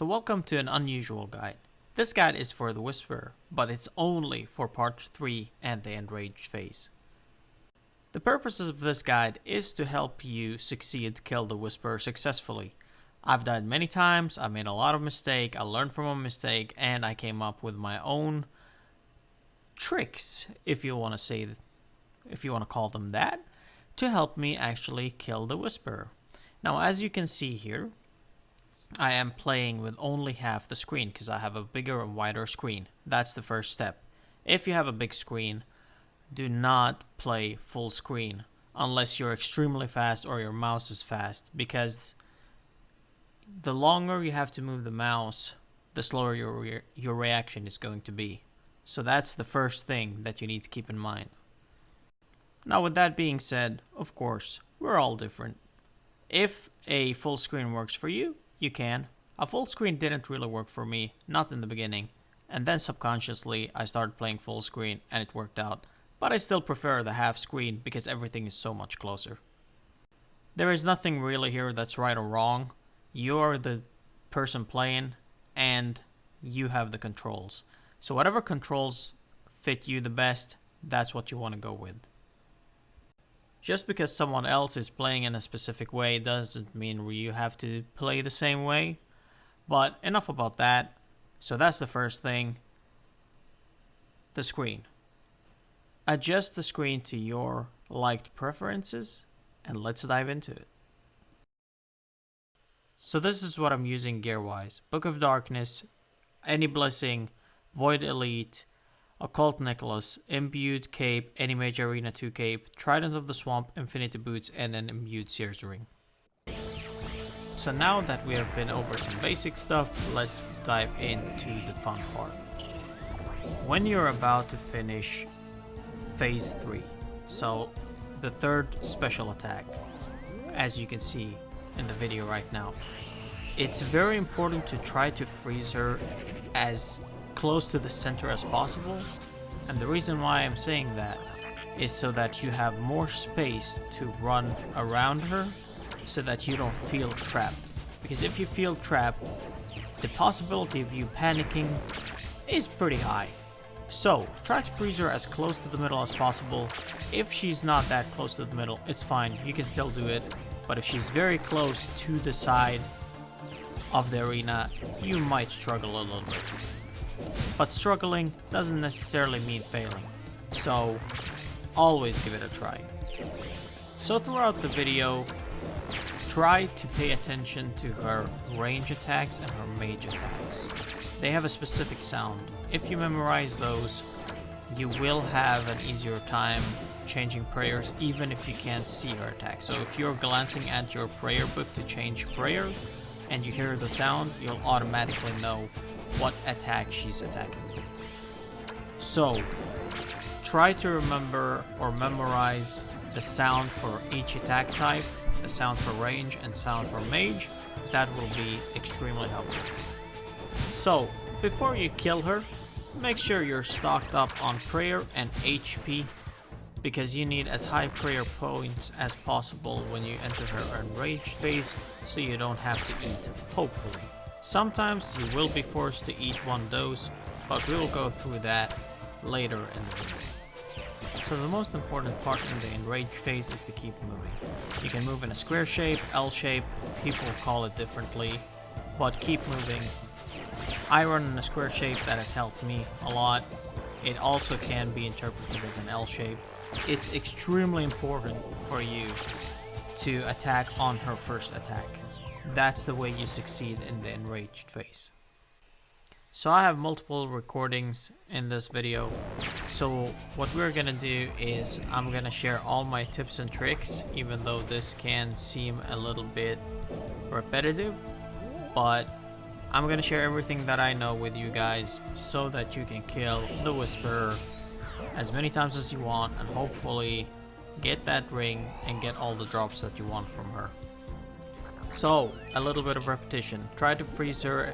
So welcome to an unusual guide. This guide is for the Whisperer, but it's only for part 3 and the Enraged phase. The purpose of this guide is to help you succeed kill the Whisperer successfully. I've died many times, I made a lot of mistakes, I learned from a mistake, and I came up with my own tricks, if you want to call them that, to help me actually kill the Whisperer. Now, as you can see here, I am playing with only half the screen because I have a bigger and wider screen. That's the first step. If you have a big screen, do not play full screen unless you're extremely fast or your mouse is fast, because the longer you have to move the mouse, the slower your reaction is going to be. So that's the first thing that you need to keep in mind. Now, with that being said, of course, we're all different. If a full screen works for you, you can. A full screen didn't really work for me, not in the beginning. And then subconsciously, I started playing full screen and it worked out. But I still prefer the half screen because everything is so much closer. There is nothing really here that's right or wrong. You're the person playing and you have the controls. So whatever controls fit you the best, that's what you want to go with. Just because someone else is playing in a specific way doesn't mean you have to play the same way. But enough about that. So that's the first thing. The screen. Adjust the screen to your liked preferences and let's dive into it. So this is what I'm using gear-wise. Book of Darkness, Any Blessing, Void Elite, Occult Necklace, Imbued Cape, Any Mage Arena 2 Cape, Trident of the Swamp, Infinity Boots, and an Imbued Seer's Ring. So now that we have been over some basic stuff, let's dive into the fun part. When you're about to finish Phase 3, so the third special attack, as you can see in the video right now, it's very important to try to freeze her as close to the center as possible. And the reason why I'm saying that is so that you have more space to run around her so that you don't feel trapped. Because if you feel trapped, the possibility of you panicking is pretty high. So try to freeze her as close to the middle as possible. If she's not that close to the middle, it's fine, you can still do it. But if she's very close to the side of the arena, you might struggle a little bit. But struggling doesn't necessarily mean failing, so always give it a try. So throughout the video, try to pay attention to her range attacks and her mage attacks. They have a specific sound. If you memorize those, you will have an easier time changing prayers even if you can't see her attack. So if you're glancing at your prayer book to change prayer and you hear the sound, you'll automatically know what attack she's attacking. So try to remember or memorize the sound for each attack type, the sound for range and sound for mage. That will be extremely helpful. So before you kill her, make sure you're stocked up on prayer and HP, because you need as high prayer points as possible when you enter her Enraged phase, so you don't have to eat, hopefully. Sometimes you will be forced to eat one dose, but we'll go through that later in the video. So the most important part in the Enraged phase is to keep moving. You can move in a square shape, L shape, people call it differently, but keep moving. I run in a square shape, that has helped me a lot. It also can be interpreted as an L shape. It's extremely important for you to attack on her first attack. That's the way you succeed in the Enraged phase. So I have multiple recordings in this video. So what we're gonna do is I'm gonna share all my tips and tricks, even though this can seem a little bit repetitive, but I'm gonna share everything that I know with you guys so that you can kill the Whisperer as many times as you want and hopefully get that ring and get all the drops that you want from her. So a little bit of repetition. Try to freeze her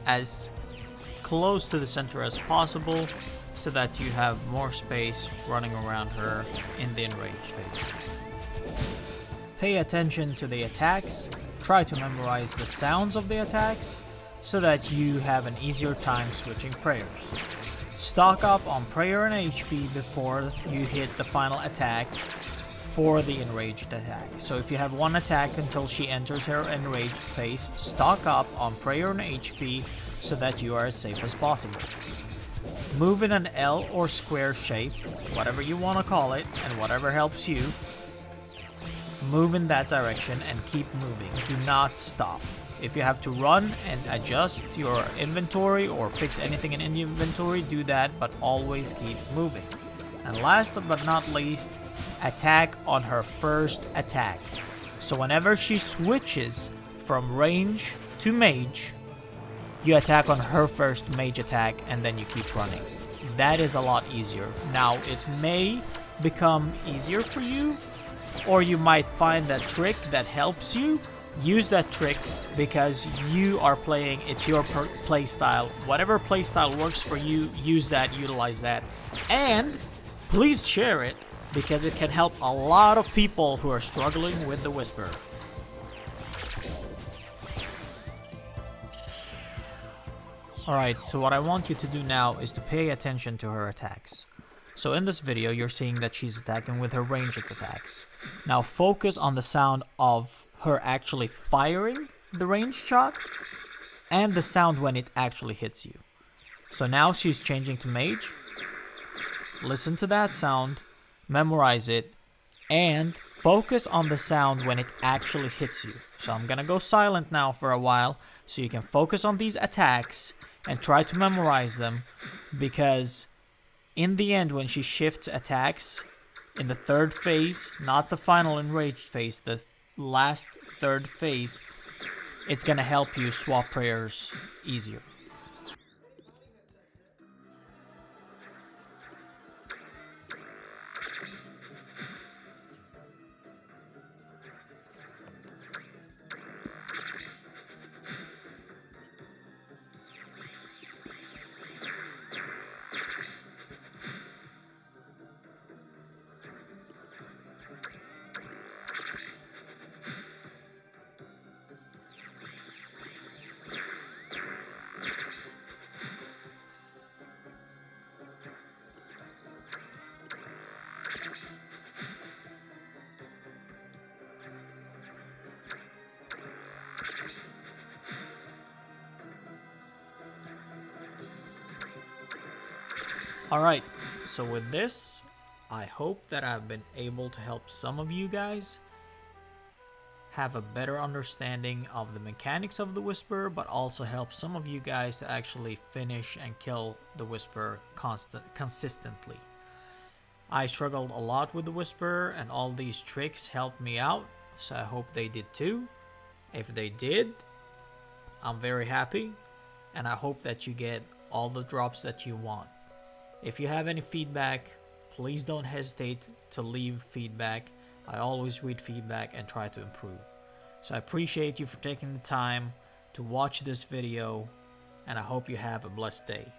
as close to the center as possible so that you have more space running around her in the Enraged phase. Pay attention to the attacks. Try to memorize the sounds of the attacks so that you have an easier time switching prayers. Stock up on prayer and HP before you hit the final attack for the enraged attack. So if you have one attack until she enters her enraged phase, stock up on prayer and HP so that you are as safe as possible. Move in an L or square shape, whatever you want to call it, and whatever helps you. Move in that direction and keep moving. Do not stop. If you have to run and adjust your inventory or fix anything in inventory, do that, but always keep moving. And last but not least, attack on her first attack. So whenever she switches from range to mage, you attack on her first mage attack and then you keep running. That is a lot easier. Now, it may become easier for you, or you might find a trick that helps you. Use that trick because you are playing, it's your play style. Whatever play style works for you, use that, utilize that. And please share it because it can help a lot of people who are struggling with the Whisper. Alright, so what I want you to do now is to pay attention to her attacks. So in this video, you're seeing that she's attacking with her ranged attacks. Now focus on the sound of her actually firing the ranged shot and the sound when it actually hits you. So now she's changing to mage. Listen to that sound, memorize it, and focus on the sound when it actually hits you. So I'm gonna go silent now for a while so you can focus on these attacks and try to memorize them, because in the end, when she shifts attacks in the third phase, not the final enraged phase, the last third phase, it's gonna help you swap prayers easier. Alright, so with this, I hope that I've been able to help some of you guys have a better understanding of the mechanics of the Whisper, but also help some of you guys to actually finish and kill the Whisper consistently. I struggled a lot with the Whisper, and all these tricks helped me out, so I hope they did too. If they did, I'm very happy, and I hope that you get all the drops that you want. If you have any feedback, please don't hesitate to leave feedback. I always read feedback and try to improve. So I appreciate you for taking the time to watch this video, and I hope you have a blessed day.